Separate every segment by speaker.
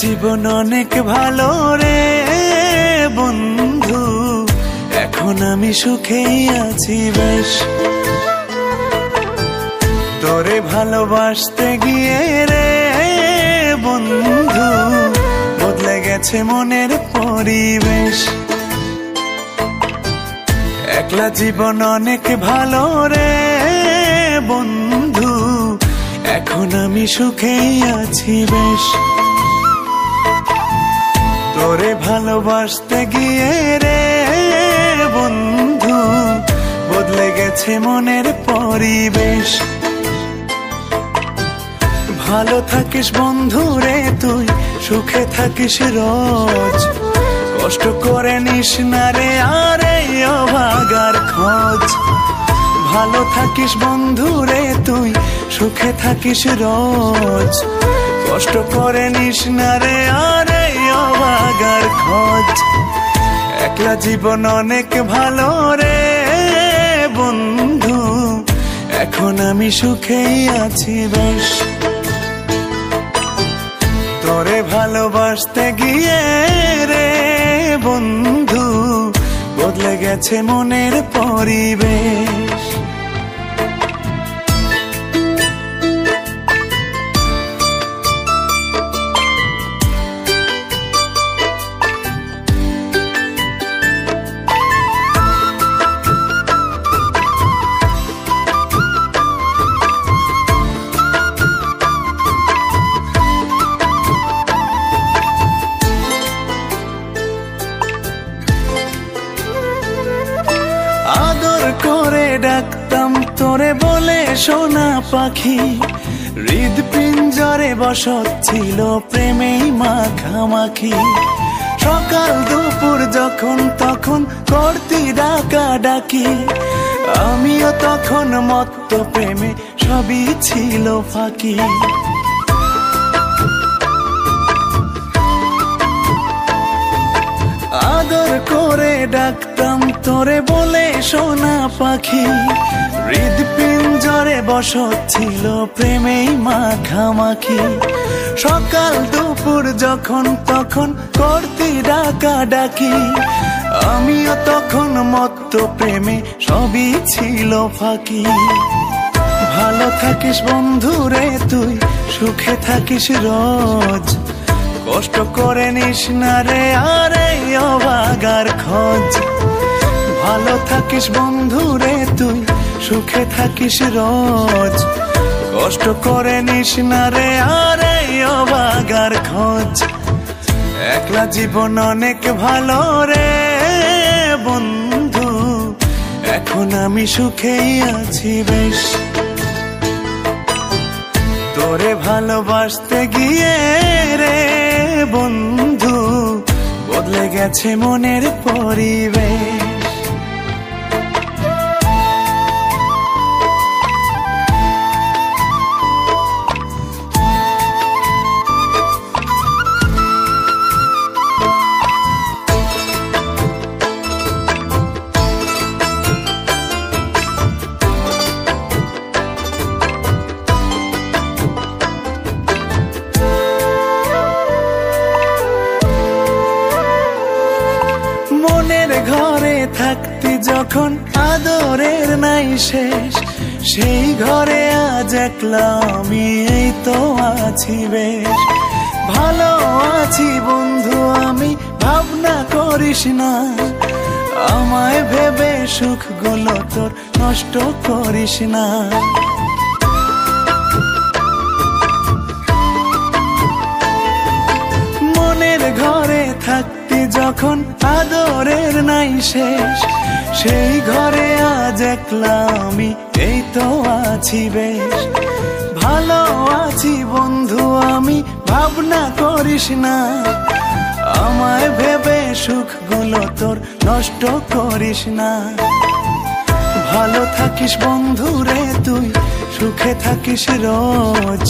Speaker 1: জীবন অনেক ভালো রে বন্ধু, এখন আমি সুখেই আছি বেশ। তোরে ভালোবাসতে গিয়ে রে বন্ধু বদলে গেছে মনের পরিবেশ। একলা জীবন অনেক ভালো রে বন্ধু, এখন আমি সুখেই আছি বেশ। তোরে ভালোবাসতে গিয়ে রে বন্ধু বদলে গেছে মনের পরিবেশ। ভালো থাকিস বন্ধু রে তুই, সুখে থাকিস রোজ, কষ্ট করে নিস না রে আর এই অভাগার খোঁজ। ভালো থাকিস বন্ধু রে তুই, সুখে থাকিস রোজ, কষ্ট করে নিস না রে আর এই অভাগার খোঁজ। একলা জীবন অনেক ভালো রে বন্ধু, এখন আমি সুখেই আছি বেশ। তোরে ভালোবাসতে গিয়ে রে বন্ধু বদলে গেছে মনের পরিবেশ। আদর করে ডাকতাম তোরে বলে সোনা পাখি, হৃদপিঞ্জরে বসত ছিল প্রেমেই মাখামাখি। সকাল দুপুর যখন তখন করতি ডাকা ডাকি, আমিও তখন মত্ত প্রেমে সবই ছিল ফাঁকি। আদর করে ডাকতাম তোরে বলে সোনা পাখি, হৃদপিঞ্জরে বসত ছিল প্রেমেই মাখামাখি। সকাল দুপুর যখন তখন করতি ডাকা ডাকি, আমিও তখন মত্ত প্রেমে সবই ছিল ফাঁকি। ভালো থাকিস বন্ধু রে তুই, সুখে থাকিস রোজ, কষ্ট করে নিস না রে আর এই অভাগার খোঁজ। ভালো থাকিস বন্ধু রে তুই, সুখে থাকিস রোজ, কষ্ট করে নিস না রে আর এই অভাগার খোঁজ। একলা জীবন অনেক ভালো রে বন্ধু, এখন আমি সুখেই আছি বেশ। তোরে ভালোবাসতে গিয়ে রে বন্ধু বদলে গেছে মনের পরিবেশ। মনের ঘরে থাকতি যখন আদরের নাই শেষ, সেই ঘরে আজ একলা আমি এই তো আছি বেশ। ভালো আছি বন্ধু আমি, ভাবনা করিস না, আমায় ভেবে সুখগুলো তোর নষ্ট করিস না। মনের ঘরে থাকতি যখন আদরের নাই শেষ, সেই ঘরে আজ একলা আমি এই তো আছি বেশ। ভালো আছি বন্ধু আমি, ভাবনা করিস না, আমায় ভেবে সুখগুলো তোর নষ্ট করিস না। ভালো থাকিস বন্ধু রে তুই, সুখে থাকিস রোজ,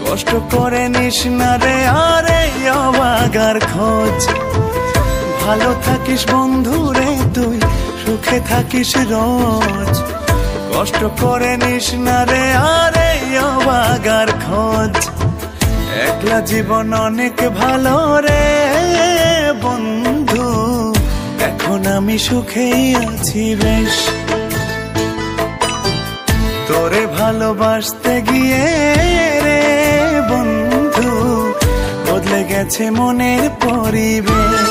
Speaker 1: কষ্ট করে নিস না রে আর এই অভাগার খোঁজ। ভালো থাকিস বন্ধু রে তুই, সুখে থাকিস রোজ, কষ্ট করে নিস না রে আর এই অভাগার খোঁজ। একলা জীবন অনেক ভালো রে বন্ধু, এখন আমি সুখেই আছি বেশ। তোরে ভালোবাসতে গিয়ে রে বন্ধু বদলে গেছে মনের পরিবেশ।